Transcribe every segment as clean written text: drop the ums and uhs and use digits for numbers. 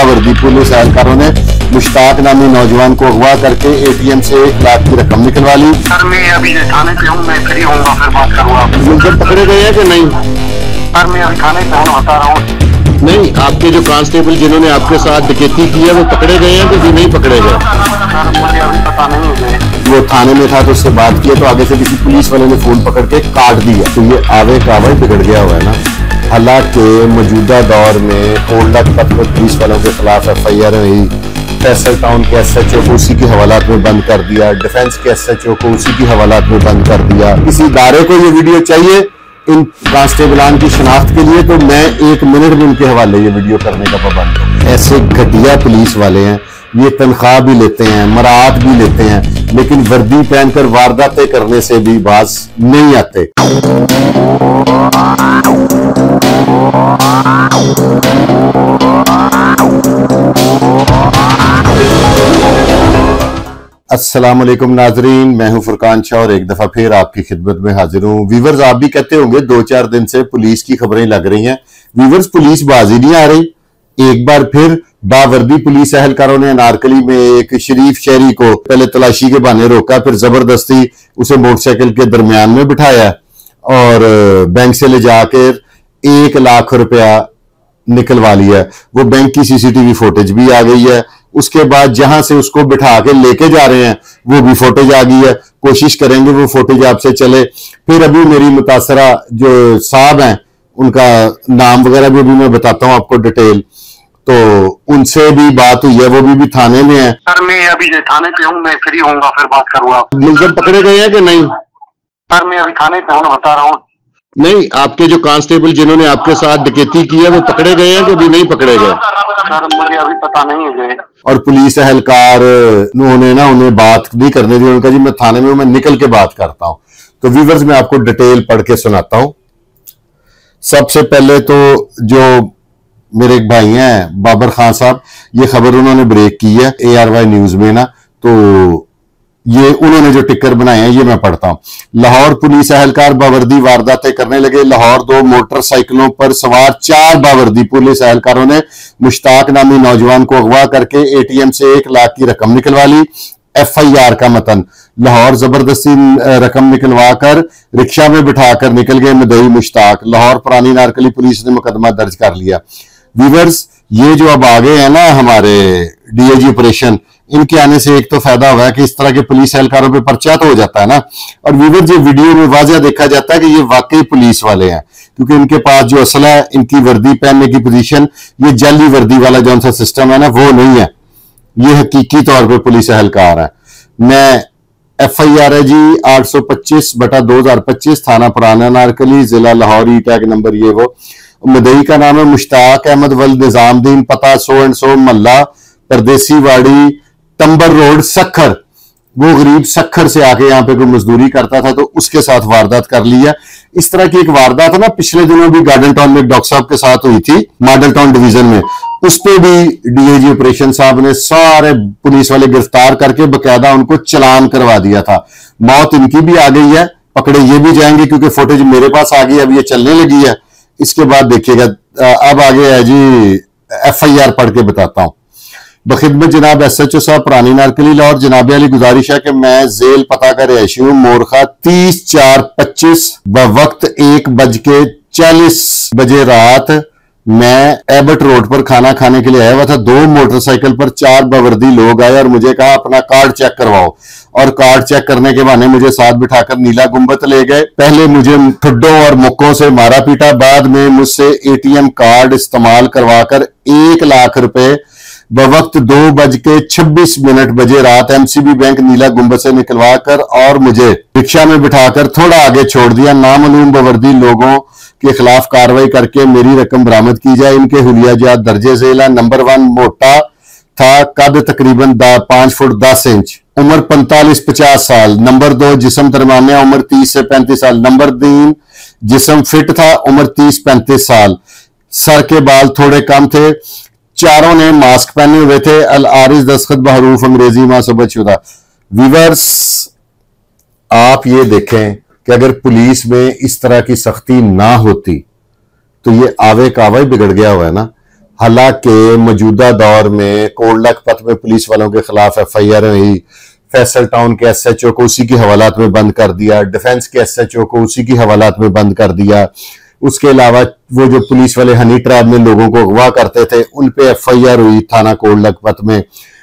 बावर्दी police एहलकारों ने मुश्ताक नामी नौजवान को अगवा करके एटीएम से 1 लाख की रकम निकलवा ली। सर मैं अभी थाने पे हूँ, मैं फ्री होऊंगा फिर बात करूँगा। मुलजिम पकड़े गए हैं कि नहीं? सर मैं अभी थाने पे हूँ, बता रहा हूँ। नहीं, आपके जो कांस्टेबल जिन्होंने आपके साथ डकैती की है वो पकड़े गए हैं कि नहीं पकड़े गए? सर मुझे अभी पता नहीं है। वो थाने में था तो उससे बात किया तो आगे से किसी पुलिस वाले ने फोन पकड़ के काट दिया, तो ये आवे कावे बिगड़ गया हुआ है ना। हालांकि मौजूदा दौर में ओल्ड लखपत में पुलिस वालों के खिलाफ FIR हुई, फैसल टाउन के SHO को उसी के हवालात में बंद कर दिया, डिफेंस के SHO को उसी की हवालात में बंद कर दिया। इसी इदारे को ये वीडियो चाहिए इन कांस्टेबलान की शनाख्त के लिए, तो मैं 1 मिनट में उनके हवाले ये वीडियो करने का पाबंद हूं। ऐसे घटिया पुलिस वाले हैं, ये तनख्वाह भी लेते हैं, मराहत भी लेते हैं, लेकिन वर्दी पहनकर वारदातें करने से भी बाज नहीं आते। अस्सलाम वालेकुम नाजरीन, मैं हूं फुरकान शाह और एक दफा फिर आपकी खिदमत में हाजिर हूं। वीवर्स, आप भी कहते होंगे 2-4 दिन से पुलिस की खबरें लग रही हैं। वीवर्स, पुलिस बाजी नहीं आ रही। एक बार फिर बावर्दी पुलिस एहलकारों ने अनारकली में एक शरीफ शहरी को पहले तलाशी के बहाने रोका, फिर जबरदस्ती उसे मोटरसाइकिल के दरमियान में बिठाया और बैंक से ले जाकर 1 लाख रुपया निकलवा लिया। वो बैंक की CCTV फुटेज भी आ गई है। उसके बाद जहां से उसको बिठा के लेके जा रहे हैं वो भी फुटेज आ गई है। कोशिश करेंगे वो फुटेज आपसे चले। फिर अभी मेरी मुतासरा जो साहब हैं उनका नाम वगैरह भी अभी मैं बताता हूं आपको डिटेल, तो उनसे भी बात हुई है, वो भी थाने में है। सर मैं अभी थाने पे हूँ, मैं फ्री होऊंगा फिर बात करूँगा। मुलजिम पकड़े गए हैं कि नहीं? सर मैं अभी थाने पे हूँ, बता रहा हूँ। नहीं, आपके जो कांस्टेबल जिन्होंने आपके साथ डकैती की है वो पकड़े गए हैं कि अभी नहीं पकड़े गए? सर मुझे अभी पता नहीं है। और पुलिस एहलकार उन्होंने ना उन्हें बात भी करने दी। उनका जी मैं थाने में हूं, मैं निकल के बात करता हूं। तो व्यूअर्स, मैं आपको डिटेल पढ़ के सुनाता हूं। सबसे पहले तो जो मेरे एक भाई हैं बाबर खान साहब, ये खबर उन्होंने ब्रेक की है ARY न्यूज में ना, तो ये उन्होंने जो टिकर बनाए हैं ये मैं पढ़ता हूं। लाहौर पुलिस एहलकार बावर्दी वारदातें करने लगे। लाहौर 2 मोटरसाइकिलों पर सवार 4 बावर्दी पुलिस एहलकारों ने मुश्ताक नामी नौजवान को अगवा करके ATM से 1 लाख की रकम निकलवा ली। FIR का मतन, लाहौर जबरदस्ती रकम निकलवा कर रिक्शा में बिठाकर निकल गए मदई मुश्ताक। लाहौर पुरानी नारकली पुलिस ने मुकदमा दर्ज कर लिया। व्यूअर्स, ये जो अब आगे है ना हमारे DIG ऑपरेशन, इनके आने से एक तो फायदा हुआ है कि इस तरह के पुलिस एहलकारों पे पर्चा तो हो जाता है ना। और व्यूअर्स, ये वीडियो में वाज़ह देखा जाता है कि ये वाकई पुलिस वाले हैं, क्योंकि इनके पास जो असला है, इनकी वर्दी पहनने की पोजीशन, ये जाली वर्दी वाला जो सा सिस्टम है ना वो नहीं है, ये हकीकी तौर पर पुलिस एहलकार है। मैं FIR है जी 825/2025, थाना पुराना नारकली, जिला लाहौर, टैग नंबर ये वो। मदई का नाम है मुश्ताक अहमद वल्द निजामुद्दीन, पता 100 मोहल्ला परदेसी वाड़ी, टंबर रोड, सखर। वो गरीब सखर से आके यहाँ पे कोई मजदूरी करता था, तो उसके साथ वारदात कर ली है। इस तरह की एक वारदात ना पिछले दिनों भी गार्डन टाउन में डॉक्टर साहब के साथ हुई थी, मॉडल टाउन डिवीजन में। उस पर भी DIG ऑपरेशन साहब ने सारे पुलिस वाले गिरफ्तार करके बकायदा उनको चलान करवा दिया था। मौत इनकी भी आ गई है, पकड़े ये भी जाएंगे क्योंकि फुटेज मेरे पास आ गई, अब ये चलने लगी है। इसके बाद देखिएगा अब आगे है जी FIR पढ़ के बताता हूं। बखिदमत जनाब SHO साहब पुरानी नारकली लाहौर, जनाब अली गुजारिश है कि मैं जेल पता का रिहायशी हूं मोरखा 30/4/25 वक्त 1:40 बजे रात मैं एबट रोड पर खाना खाने के लिए आया हुआ था। 2 मोटरसाइकिल पर 4 बावर्दी लोग आए और मुझे कहा अपना कार्ड चेक करवाओ, और कार्ड चेक करने के बहाने मुझे साथ बिठाकर नीला गुंबद ले गए। पहले मुझे ठुड्डों और मुक्कों से मारा पीटा, बाद में मुझसे ATM कार्ड इस्तेमाल करवाकर 1 लाख रुपए बवक्त 2:26 बजे रात MCB बैंक नीला गुंबद से निकलवा कर और मुझे रिक्शा में बिठाकर थोड़ा आगे छोड़ दिया। नामालूम बावर्दी लोगों के खिलाफ कार्रवाई करके मेरी रकम बरामद की जाए। इनके हुलिया जात दर्जे झेला। नंबर 1 मोटा था, कद तकरीबन 5 फुट 10 इंच, उम्र 45-50 साल। नंबर 2 जिस्म दरमियाना, उम्र 30 से 35 साल। नंबर 3 जिस्म फिट था, उम्र 30-35 साल। सर के बाल थोड़े कम थे। चारों ने मास्क पहने हुए थे। अल आरिज दस्तखत बहरूफ अंग्रेजी मां सबत शुदा। व्यूअर्स, आप ये देखें कि अगर पुलिस में इस तरह की सख्ती ना होती तो ये आवे कावा ही बिगड़ गया हुआ है ना। हालांकि मौजूदा दौर में कोट लखपत में पुलिस वालों के खिलाफ FIR हुई, फैसल टाउन के SHO को उसी की हवालात में बंद कर दिया, डिफेंस के SHO को उसी की हवालात में बंद कर दिया। उसके अलावा वो जो पुलिस वाले हनी ट्रैप में लोगों को अगवा करते थे उन पे FIR हुई थाना कोट लखपत में।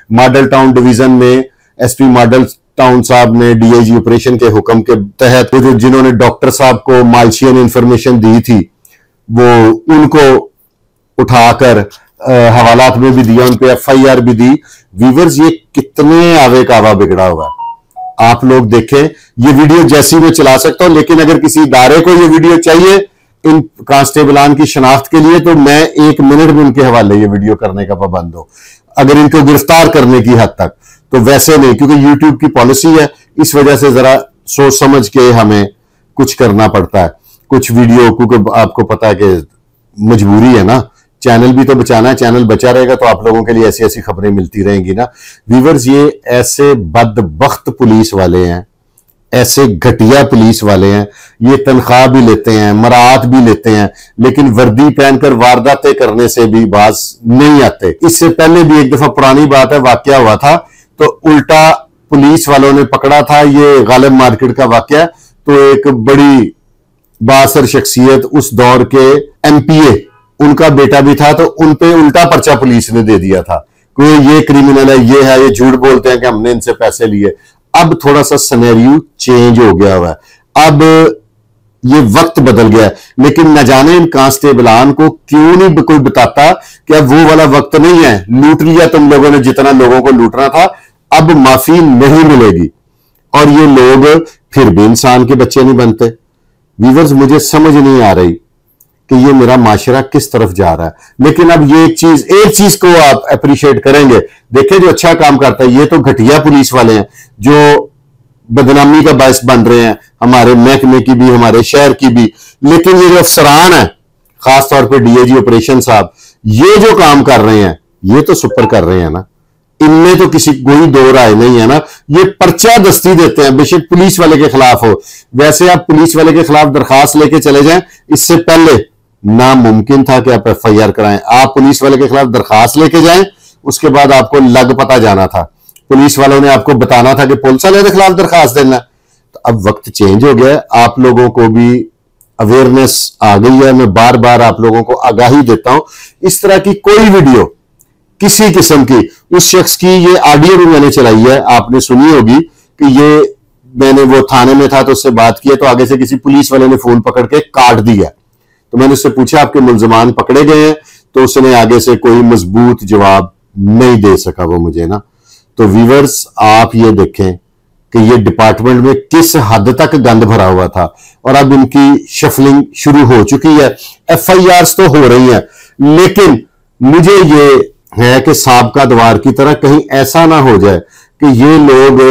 मॉडल टाउन डिवीजन में SP मॉडल टाउन साहब ने DIG ऑपरेशन के हुक्म के तहत जो जिन्होंने डॉक्टर साहब को मालशियन इंफॉर्मेशन दी थी वो उनको उठाकर हवालात में भी दिया, उन पे FIR भी दी। व्यूवर्स, ये कितने आवे कावा बिगड़ा हुआ है। आप लोग देखें, ये वीडियो जैसी मैं चला सकता हूं, लेकिन अगर किसी इदारे को ये वीडियो चाहिए इन कांस्टेबलान की शनाख्त के लिए तो मैं 1 मिनट में उनके हवाले ये वीडियो करने का पाबंद हूं, अगर इनको गिरफ्तार करने की हद तक। तो वैसे नहीं, क्योंकि यूट्यूब की पॉलिसी है, इस वजह से जरा सोच समझ के हमें कुछ करना पड़ता है। कुछ वीडियो, क्योंकि आपको पता है कि मजबूरी है ना, चैनल भी तो बचाना है, चैनल बचा रहेगा तो आप लोगों के लिए ऐसी ऐसी खबरें मिलती रहेंगी ना। व्यूअर्स, ये ऐसे बदबख्त पुलिस वाले हैं, ऐसे घटिया पुलिस वाले हैं, ये तनख्वाह भी लेते हैं, मराहत भी लेते हैं, लेकिन वर्दी पहनकर वारदातें करने से भी बाज नहीं आते। इससे पहले भी एक दफा पुरानी बात है, वाकया हुआ था, तो उल्टा पुलिस वालों ने पकड़ा था, ये गालिब मार्केट का वाकया। तो एक बड़ी बासर शख्सियत उस दौर के MPA, उनका बेटा भी था, तो उन पे उल्टा पर्चा पुलिस ने दे दिया था कि ये क्रिमिनल है, ये झूठ बोलते हैं कि हमने इनसे पैसे लिए। अब थोड़ा सा सिनेरियो चेंज हो गया हुआ है, अब ये वक्त बदल गया है, लेकिन न जाने इन कांस्टेबलान को क्यों नहीं कोई बताता कि अब वो वाला वक्त नहीं है, लूट लिया तुम लोगों ने जितना लोगों को लूटना था, अब माफी नहीं मिलेगी। और ये लोग फिर भी इंसान के बच्चे नहीं बनते। व्यूअर्स, मुझे समझ नहीं आ रही कि ये मेरा माशरा किस तरफ जा रहा है। लेकिन अब ये एक चीज को आप अप्रिशिएट करेंगे, देखें जो अच्छा काम करता है, ये तो घटिया पुलिस वाले हैं जो बदनामी का बायस बन रहे हैं, हमारे महकमे की भी, हमारे शहर की भी। लेकिन ये जो अफसरान है, खासतौर पर DIG ऑपरेशन साहब, ये जो काम कर रहे हैं, ये तो सुपर कर रहे हैं ना, इनमें तो किसी कोई दो राय नहीं है ना। ये पर्चा दस्ती देते हैं, बेशक पुलिस वाले के खिलाफ हो। वैसे आप पुलिस वाले के खिलाफ दरखास्त लेके चले जाएं, इससे पहले नामुमकिन था कि आप FIR कराएं। आप पुलिस वाले के खिलाफ दरखास्त लेके जाएं, उसके बाद आपको लग पता जाना था, पुलिस वालों ने आपको बताना था कि पुलिस वाले के खिलाफ दरखास्त देना। तो अब वक्त चेंज हो गया है, आप लोगों को भी अवेयरनेस आ गई है। मैं बार बार आप लोगों को आगाही देता हूं, इस तरह की कोई वीडियो किसी किस्म की, उस शख्स की ये ऑडियो भी मैंने चलाई है, आपने सुनी होगी कि ये मैंने वो थाने में था तो उससे बात की, तो आगे से किसी पुलिस वाले ने फोन पकड़ के काट दिया। तो मैंने उससे पूछा आपके मुल्जमान पकड़े गए हैं, तो उसने आगे से कोई मजबूत जवाब नहीं दे सका वो मुझे ना। तो व्यूअर्स, आप ये देखें कि ये डिपार्टमेंट में किस हद तक गंद भरा हुआ था, और अब इनकी शफलिंग शुरू हो चुकी है। FIRs तो हो रही हैं, लेकिन मुझे ये है कि साबका दवार की तरह कहीं ऐसा ना हो जाए कि ये लोग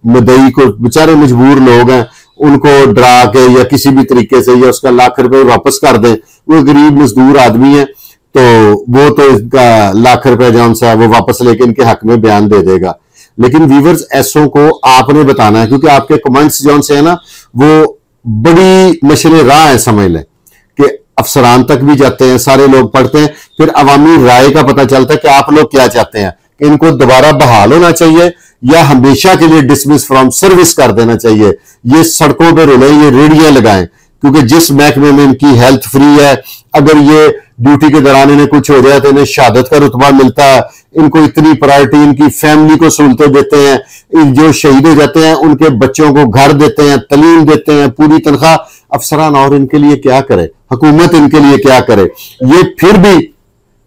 मुद्दई को, बेचारे मजबूर लोग हैं, उनको डरा के या किसी भी तरीके से या उसका लाख रुपए वापस कर दें। वो गरीब मजदूर आदमी है, तो वो तो इसका लाख रुपए जौन सा वो वापस लेके इनके हक में बयान दे देगा। लेकिन व्यूअर्स, ऐसों को आपने बताना है, क्योंकि आपके कमेंट्स जौन से है ना, वो बड़ी मशरे राह है, समझ लें कि अफसरान तक भी जाते हैं, सारे लोग पढ़ते हैं, फिर अवामी राय का पता चलता है कि आप लोग क्या चाहते हैं, कि इनको दोबारा बहाल होना चाहिए या हमेशा के लिए डिसमिस फ्रॉम सर्विस कर देना चाहिए। ये सड़कों पर रुले, ये रेडियां लगाएं, क्योंकि जिस महकमे में इनकी हेल्थ फ्री है, अगर ये ड्यूटी के दौरान इन्हें कुछ हो जाए तो इन्हें शहादत का रुतबा मिलता है, इनको इतनी प्रायोरिटी, इनकी फैमिली को सहूलतें देते हैं, जो शहीद हो जाते हैं उनके बच्चों को घर देते हैं, तालीम देते हैं, पूरी तनख्वाह। अफसरान और इनके लिए क्या करे, हुकूमत इनके लिए क्या करे, ये फिर भी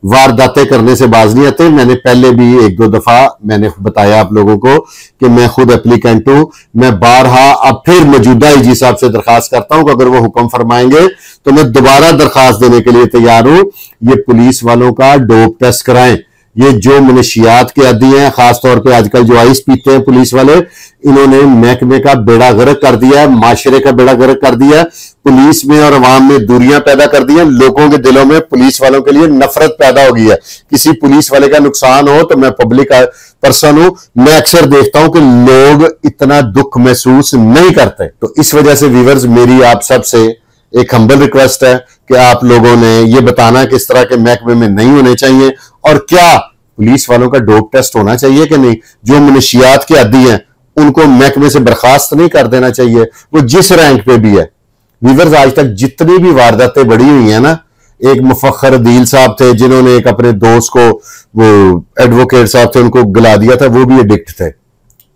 वारदातें करने से बाज नहीं आते। मैंने पहले भी 1-2 दफा मैंने बताया आप लोगों को कि मैं खुद एप्लीकेंट हूं, मैं बारहा अब फिर मौजूदा IG साहब से दरखास्त करता हूं कि अगर वो हुक्म फरमाएंगे तो मैं दोबारा दरखास्त देने के लिए तैयार हूं। ये पुलिस वालों का डोप टेस्ट कराएं। ये जो मनशियात के आदी हैं, खासतौर पे आजकल जो आइस पीते हैं पुलिस वाले, इन्होंने महकमे का बेड़ा गर्क कर दिया है, माशरे का बेड़ा गर्क कर दिया है, पुलिस में और अवाम में दूरियां पैदा कर दी हैं, लोगों के दिलों में पुलिस वालों के लिए नफरत पैदा हो गई है। किसी पुलिस वाले का नुकसान हो तो मैं पब्लिक पर्सन हूं, मैं अक्सर देखता हूं कि लोग इतना दुख महसूस नहीं करते। तो इस वजह से व्यूअर्स, मेरी आप सब से एक हम्बल रिक्वेस्ट है कि आप लोगों ने ये बताना कि इस तरह के महकमे में नहीं होने चाहिए, और क्या पुलिस वालों का डोप टेस्ट होना चाहिए कि नहीं, जो मनशियात के आदी हैं उनको महकमे से बर्खास्त नहीं कर देना चाहिए, वो जिस रैंक पे भी है। वीवर्स, आज तक जितनी भी वारदातें बढ़ी हुई हैं ना, एक मुफक्खर अदील साहब थे जिन्होंने एक अपने दोस्त को, वो एडवोकेट साहब थे, उनको गला दिया था, वो भी एडिक्ट थे,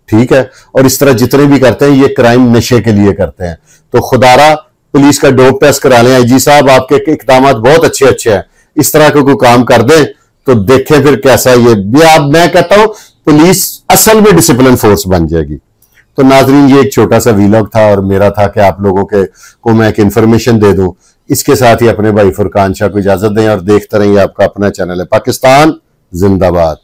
ठीक है। और इस तरह जितने भी करते हैं ये क्राइम नशे के लिए करते हैं। तो खुदारा पुलिस का डोप टेस्ट करा लें। आईजी साहब, आपके इकदाम बहुत अच्छे अच्छे हैं, इस तरह का कोई काम कर दें तो देखें फिर कैसा ये मैं कहता हूं पुलिस असल में डिसिप्लिन फोर्स बन जाएगी। तो नाजरीन, ये एक छोटा सा वीलॉग था और मेरा था कि आप लोगों को मैं एक इंफॉर्मेशन दे दूं। इसके साथ ही अपने भाई फुरकान शाह को इजाजत दें और देखते रहिए आपका अपना चैनल है पाकिस्तान जिंदाबाद।